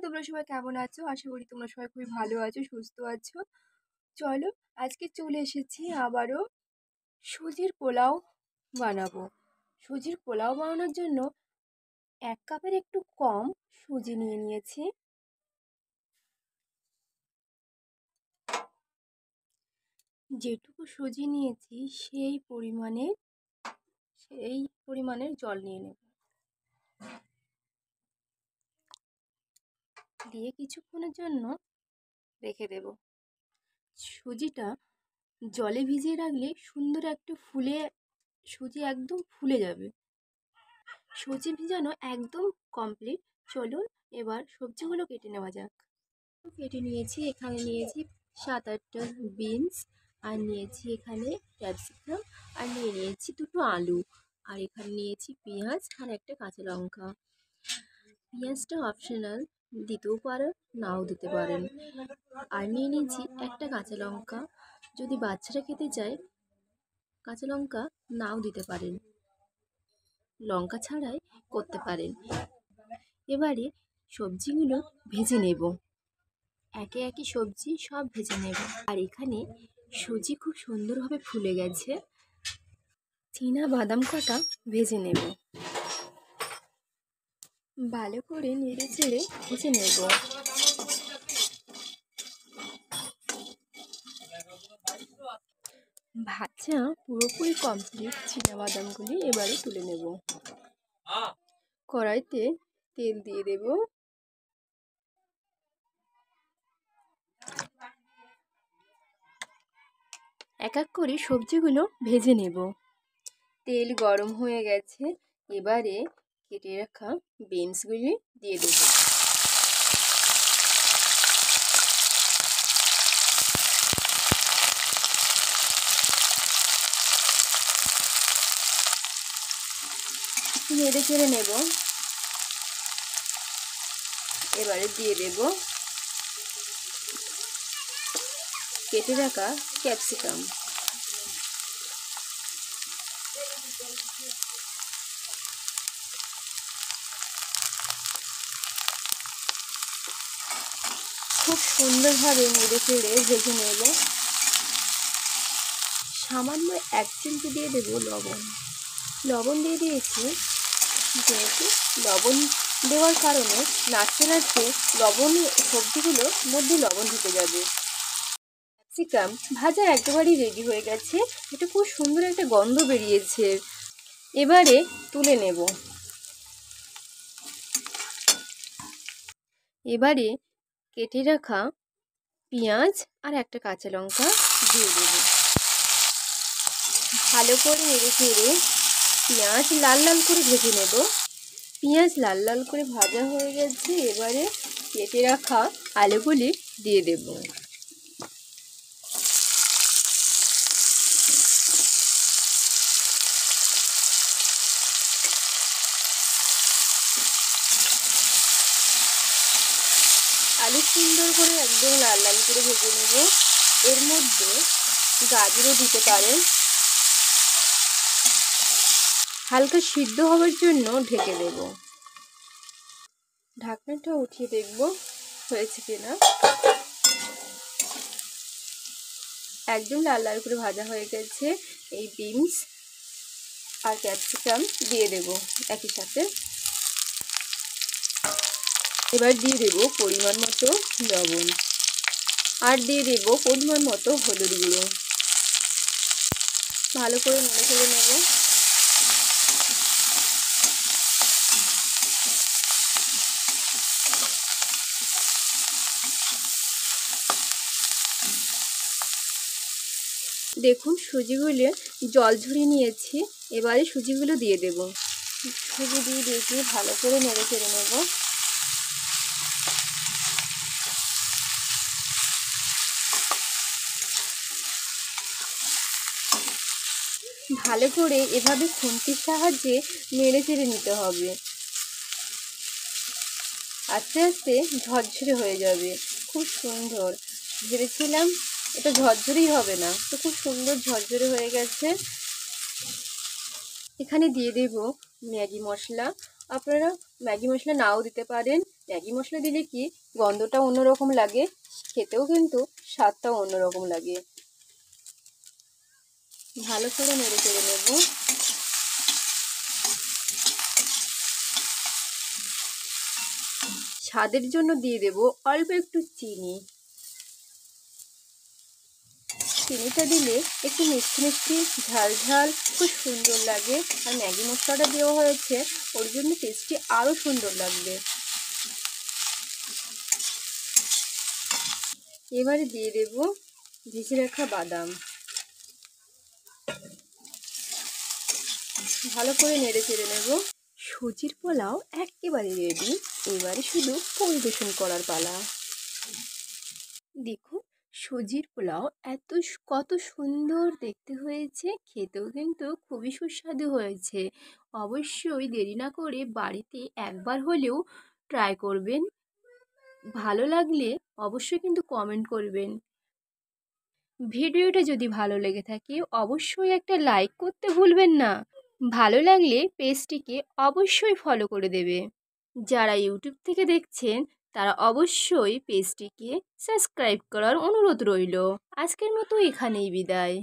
তোমরা সবাই কেমন আছো? আশা করি তোমরা সবাই খুবই ভালো আছো, সুস্থ আছো। চলো, আজকে চলে এসেছি আবারও সুজির পোলাও বানাবো। সুজির পোলাও বানানোর জন্য 1 কাপের একটু কম সুজি নিয়ে নিয়েছি। যেটুকু সুজি নিয়েছি সেই পরিমাণের জল নিয়ে নেব, দিয়ে কিছুক্ষণের জন্য রেখে দেব। সুজিটা জলে ভিজিয়ে রাখলে সুন্দর একটু সুজি একদম ফুলে যাবে। সুজি ভিজানো একদম কমপ্লিট। চলুন এবার সবজিগুলো কেটে নেওয়া যাক। কেটে নিয়েছি, এখানে নিয়েছি 7-8টা বিনস, আর নিয়েছি এখানে ক্যাপসিকাম, আর নিয়েছি 2টো আলু, আর এখানে নিয়েছি পেঁয়াজ আর একটা কাঁচা লঙ্কা। পেঁয়াজটা অপশনাল, দিতেও পারেন নাও দিতে পারেন। আর নিয়েছি একটা কাঁচা লঙ্কা, যদি বাচ্চারা খেতে চায় কাঁচা লঙ্কা নাও দিতে পারেন, লঙ্কা ছাড়াই করতে পারেন। এবারে সবজিগুলো ভেজে নেব, একে একে সবজি সব ভেজে নেব। আর এখানে সুজি খুব সুন্দরভাবে ফুলে গেছে, চীনা বাদাম কটা ভেজে নেব, ভালো করে নেড়ে চেড়ে ভেজে নেব। ভাজা পুরোপুরি কমপ্লিট, চীনা বাদামগুলি এবারে তুলে নেব। কড়াইতে তেল দিয়ে দেব, এক এক করে সবজিগুলো ভেজে নেব। তেল গরম হয়ে গেছে, এবারে কেটে রাখা বিনসগুলি দিয়ে দেব। নেড়ে চেড়ে নেব। এবারে দিয়ে দেব কেটে রাখা ক্যাপসিকাম। খুব সুন্দরভাবে নেড়ে চেড়ে ভেজে নেব। সামান্য 1 চিমটি দিয়ে দেব লবণ দিয়ে দিয়েছি, যেহেতু লবণ দেওয়ার কারণে নাড়তে নাড়তে সবজিগুলোর মধ্যে লবণ ঢুকে যাবে। ক্যাপসিকাম ভাজা একেবারেই রেডি হয়ে গেছে, এটা খুব সুন্দর একটা গন্ধ বেরিয়েছে। এবারে তুলে নেব। এবারে কেটে রাখা পেঁয়াজ আর একটা কাঁচা লঙ্কা দিয়ে দেব। ভালো করে নেড়ে চেড়ে পেঁয়াজ লাল লাল করে ভেজে নেব। পেঁয়াজ লাল লাল করে ভাজা হয়ে গেছে, এবারে কেটে রাখা আলুগুলি দিয়ে দেব। আলু সুন্দর করে একদম লাল লাল করে ভেজে নেব। এর মধ্যে গাজরও দিতে পারেন। হালকা সিদ্ধ হওয়ার জন্য ঢেকে দেব। ঢাকনাটা উঠিয়ে দেখব হয়েছে কিনা। একদম লাল লাল করে ভাজা হয়ে গেছে। এই বিনস আর ক্যাপসিকাম দিয়ে দেব একই সাথে। এবার দিয়ে দেব পরিমাণ মতো লবণ, আর দিয়ে দেব পরিমাণ মতো হলুদ গুঁড়ো। ভালো করে নেড়ে চেড়ে নেব। দেখুন সুজিগুলো জল ঝরিয়ে নিয়েছি, এবারে সুজিগুলো দিয়ে দেব। সুজি দিয়ে দিয়েছি, ভালো করে নেড়ে চেড়ে নেব। ভালো করে এভাবে খুন্তির সাহায্যে নেড়ে চেড়ে নিতে হবে, আস্তে আস্তে ঝরঝরে হয়ে যাবে। খুব সুন্দর ভেবেছিলাম এটা ঝরঝরেই হবে না, তো খুব সুন্দর ঝরঝরে হয়ে গেছে। এখানে দিয়ে দেব ম্যাগি মশলা, আপনারা ম্যাগি মশলা নাও দিতে পারেন। ম্যাগি মশলা দিলে কি গন্ধটা অন্যরকম লাগে, খেতেও কিন্তু স্বাদটাও অন্যরকম লাগে। ভালো করে নেড়ে চেড়ে নেব। স্বাদের জন্য দিয়ে দেব অল্প একটু চিনি। চিনিটা দিলে একটু মিষ্টি মিষ্টি ঝাল ঝাল খুব সুন্দর লাগে, আর ম্যাগি মশলাটা দেওয়া হয়েছে ওর জন্য টেস্টি আরও সুন্দর লাগবে। এবারে দিয়ে দেব ভেজে রাখা বাদাম। ভালো করে নেড়ে চেড়ে নেব। সুজির পোলাও একেবারে রেডি। এবারে শুধু পরিবেশন করার পালা। দেখুন সুজির পোলাও কত সুন্দর দেখতে হয়েছে, খেতেও কিন্তু খুবই সুস্বাদু হয়েছে। অবশ্যই দেরি না করে বাড়িতে একবার হলেও ট্রাই করবেন। ভালো লাগলে অবশ্যই কিন্তু কমেন্ট করবেন। ভিডিওটা যদি ভালো লেগে থাকে অবশ্যই একটা লাইক করতে ভুলবেন না। ভালো লাগলে পেজটিকে অবশ্যই ফলো করে দেবে। যারা ইউটিউব থেকে দেখছেন তারা অবশ্যই পেজটিকে সাবস্ক্রাইব করার অনুরোধ রইল। আজকের মতো এখানেই বিদায়।